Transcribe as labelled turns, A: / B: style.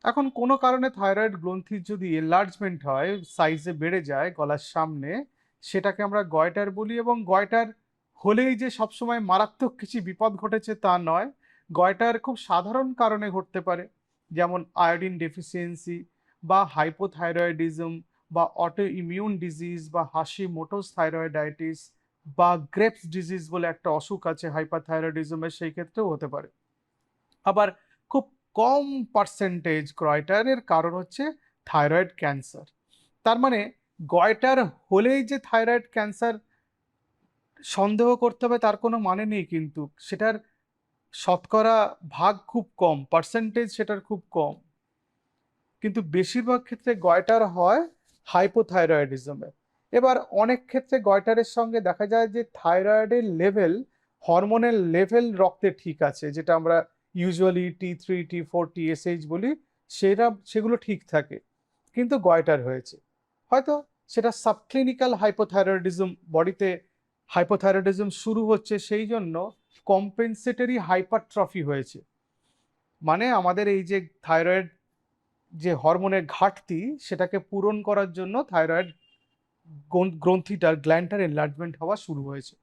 A: এখন কোনো কারণে থাইরয়েড গ্রন্থির যদি এনলার্জমেন্ট হয়, সাইজে বেড়ে যায় গলার সামনে, সেটাকে আমরা গয়টার বলি এবং গয়টার হলেই যে সবসময় মারাত্মক কিছু বিপদ ঘটেছে তা নয়। গয়টার খুব সাধারণ কারণে ঘটতে পারে। যেমন আয়োডিন ডেফিসিয়েন্সি বা হাইপোথাইরয়েডিজম বা অটো ইমিউন ডিজিজ বা হাশিমোটোস থাইরয়েডাইটিস বা গ্রেভস ডিজিজ বলে একটা অসুখ আছে হাইপারথাইরয়েডিজমের, সেই ক্ষেত্রেও হতে পারে। আবার খুব কম পার্সেন্টেজ গয়টারের কারণ হচ্ছে থাইরয়েড ক্যান্সার। তার মানে গয়টার হলেই যে থাইরয়েড ক্যান্সার সন্দেহ করতে হবে তার কোনো মানে নেই, কিন্তু সেটার শতকরা ভাগ খুব কম, পার্সেন্টেজ সেটার খুব কম। কিন্তু বেশিরভাগ ক্ষেত্রে গয়টার হয় হাইপোথাইরয়েডিজমে। এবার অনেক ক্ষেত্রে গয়টারের সঙ্গে দেখা যায় যে থাইরয়েডের লেভেল, হরমোনের লেভেল রক্তে ঠিক আছে, যেটা আমরা ইউজুয়ালি T3 T4 TSH বলি, সেগুলো ঠিক থাকে, কিন্তু গয়টার হয়েছে। হয়তো সেটা সাবক্লিনিক্যাল হাইপোথাইরয়েডিজম, বডিতে হাইপোথাইরয়েডিজম শুরু হচ্ছে সেই জন্য কম্পেনসেটরি হাইপারট্রফি হয়েছে। মানে আমাদের এই যে থাইরয়েড যে হরমোনের ঘাটতি, সেটাকে পূরণ করার জন্য থাইরয়েড গ্রন্থিটার গ্ল্যান্ডটার এনলার্জমেন্ট হওয়া শুরু হয়েছে।